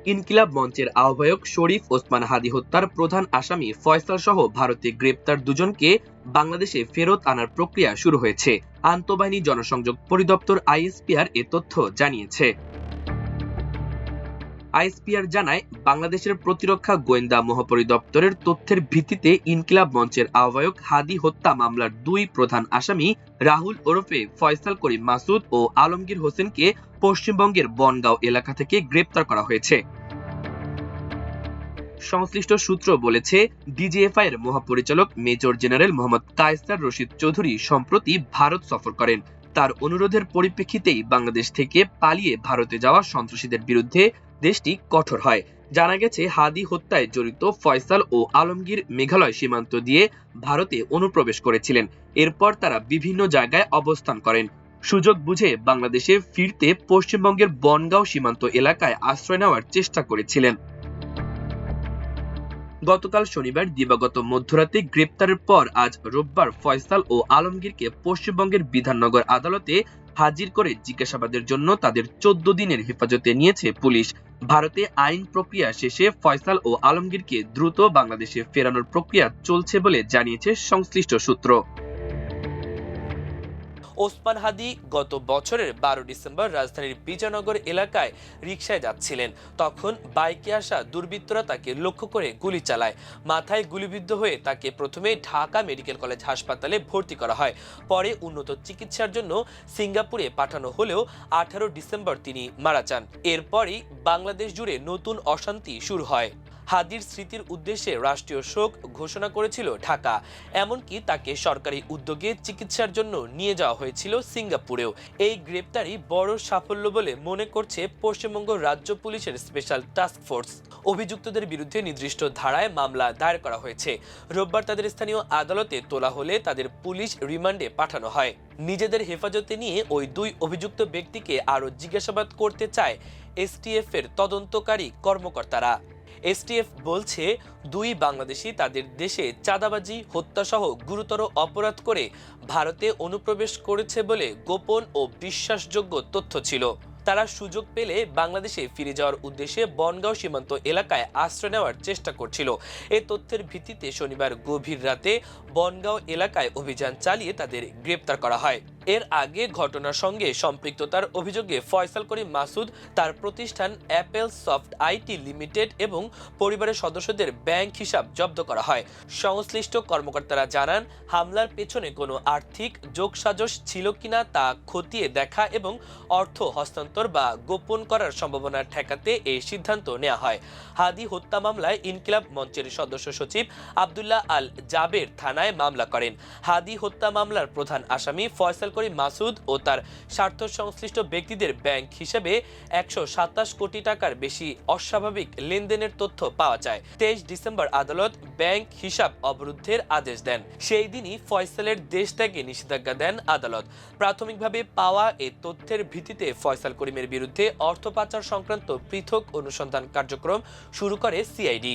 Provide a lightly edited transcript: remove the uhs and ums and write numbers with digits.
ইনকিলাব মঞ্চের আহ্বায়ক শরীফ ওসমান হাদী হত্যার প্রধান আসামি ফয়সাল সহ ভারতে গ্রেপ্তার দুজনকে বাংলাদেশে ফেরত আনার প্রক্রিয়া শুরু হয়েছে। আন্তঃবাহিনী জনসংযোগ পরিদপ্তর আইএসপিআর এ তথ্য জানিয়েছে। আইএসপিআর জানায়, বাংলাদেশের প্রতিরক্ষা গোয়েন্দা মহাপরিদপ্তরের তথ্যের ভিত্তিতে ইনকিলাব মঞ্চের আহ্বায়ক হাদী হত্যা মামলার দুই প্রধান আসামি রাহুল ওরফে ফয়সাল করিম মাসুদ ও আলমগীর হোসেনকে পশ্চিমবঙ্গের বনগাঁও এলাকা থেকে গ্রেপ্তার করা হয়েছে। সংশ্লিষ্ট সূত্র বলেছে, ডিজিএফআই এর মহাপরিচালক মেজর জেনারেল মোহাম্মদ কায়সার রশিদ চৌধুরী সম্প্রতি ভারত সফর করেন। তার অনুরোধের পরিপ্রেক্ষিতেই বাংলাদেশ থেকে পালিয়ে ভারতে যাওয়া সন্ত্রাসীদের বিরুদ্ধে দেশটি কঠোর হয়। জানা গেছে, হাদী হত্যায় জড়িত ফয়সাল ও আলমগীর মেঘালয় সীমান্ত দিয়ে ভারতে অনুপ্রবেশ করেছিলেন। এরপর তারা বিভিন্ন জায়গায় অবস্থান করেন। সুযোগ বুঝে বাংলাদেশে ফিরতে পশ্চিমবঙ্গের বনগাঁও সীমান্ত এলাকায় আশ্রয় নেওয়ার চেষ্টা করেছিলেন। গতকাল শনিবার দিবাগত মধ্যরাতে গ্রেপ্তারের পর আজ রোববার ফয়সাল ও আলমগীরকে পশ্চিমবঙ্গের বিধাননগর আদালতে হাজির করে জিজ্ঞাসাবাদের জন্য তাদের 14 দিনের হেফাজতে নিয়েছে পুলিশ। ভারতে আইন প্রক্রিয়া শেষে ফয়সাল ও আলমগীরকে দ্রুত বাংলাদেশে ফেরানোর প্রক্রিয়া চলছে বলে জানিয়েছে সংশ্লিষ্ট সূত্র। ওসমান হাদী গত বছরের 12 ডিসেম্বর রাজধানীর বিজয়নগর এলাকায় রিকশায় যাচ্ছিলেন। তখন বাইকে আসা দুর্বৃত্তরা তাকে লক্ষ্য করে গুলি চালায়। মাথায় গুলিবিদ্ধ হয়ে তাকে প্রথমে ঢাকা মেডিকেল কলেজ হাসপাতালে ভর্তি করা হয়। পরে উন্নত চিকিৎসার জন্য সিঙ্গাপুরে পাঠানো হলেও 18 ডিসেম্বর তিনি মারা যান। এরপরই বাংলাদেশ জুড়ে নতুন অশান্তি শুরু হয়। হাদীর স্মৃতির উদ্দেশ্যে রাষ্ট্রীয় শোক ঘোষণা করেছিল ঢাকা। এমনকি তাকে সরকারি উদ্যোগে চিকিৎসার জন্য নিয়ে যাওয়া হয়েছিল সিঙ্গাপুরেও। এই গ্রেপ্তারি বড় সাফল্য বলে মনে করছে পশ্চিমবঙ্গ রাজ্য পুলিশের স্পেশাল টাস্ক ফোর্স। অভিযুক্তদের বিরুদ্ধে নির্দিষ্ট ধারায় মামলা দায়ের করা হয়েছে। রোববার তাদের স্থানীয় আদালতে তোলা হলে তাদের পুলিশ রিমান্ডে পাঠানো হয়। নিজেদের হেফাজতে নিয়ে ওই দুই অভিযুক্ত ব্যক্তিকে আরও জিজ্ঞাসাবাদ করতে চায় এসটিএফ এর তদন্তকারী কর্মকর্তারা। এসটিএফ বলছে, দুই বাংলাদেশি তাদের দেশে চাঁদাবাজি, হত্যাসহ গুরুতর অপরাধ করে ভারতে অনুপ্রবেশ করেছে বলে গোপন ও বিশ্বাসযোগ্য তথ্য ছিল। তারা সুযোগ পেলে বাংলাদেশে ফিরে যাওয়ার উদ্দেশ্যে বনগাঁও সীমান্ত এলাকায় আশ্রয় নেওয়ার চেষ্টা করছিল। এই তথ্যের ভিত্তিতে শনিবার গভীর রাতে বনগাঁও এলাকায় অভিযান চালিয়ে তাদের গ্রেপ্তার করা হয়। এর আগে ঘটনার সঙ্গে সম্পৃক্ততার অভিযোগে ফয়সাল করিম মাসুদ, তার প্রতিষ্ঠান অ্যাপেল সফট আইটি লিমিটেড এবং পরিবারের সদস্যদের ব্যাংক হিসাব জব্দ করা হয়। সংশ্লিষ্ট কর্মকর্তারা জানান, হামলার পেছনে কোনো আর্থিক যোগসাজশ ছিল কিনা তা খতিয়ে দেখা এবং অর্থ হস্তান্তর বা গোপন করার সম্ভাবনা ঠেকাতে এই সিদ্ধান্ত নেওয়া হয়। হাদী হত্যা মামলায় ইনকিলাব মঞ্চের সদস্য সচিব আব্দুল্লাহ আল জাবের থানায় মামলা করেন। হাদী হত্যা মামলার প্রধান আসামি ফয়সাল করিম মাসুদ ও তার স্বার্থ সংশ্লিষ্ট ব্যক্তিদের ব্যাংক হিসেবে 127 কোটি টাকার বেশি অস্বাভাবিক লেনদেনের তথ্য পাওয়া যায়। 23 ডিসেম্বর আদালত ব্যাংক হিসাব অবরুদ্ধের আদেশ দেন। সেই দিনই ফয়সালের দেশ ত্যাগে নিষেধাজ্ঞা দেন আদালত। প্রাথমিকভাবে পাওয়া এই তথ্যের ভিত্তিতে ফয়সাল করিমের বিরুদ্ধে অর্থ পাচার সংক্রান্ত পৃথক অনুসন্ধান কার্যক্রম শুরু করে সিআইডি।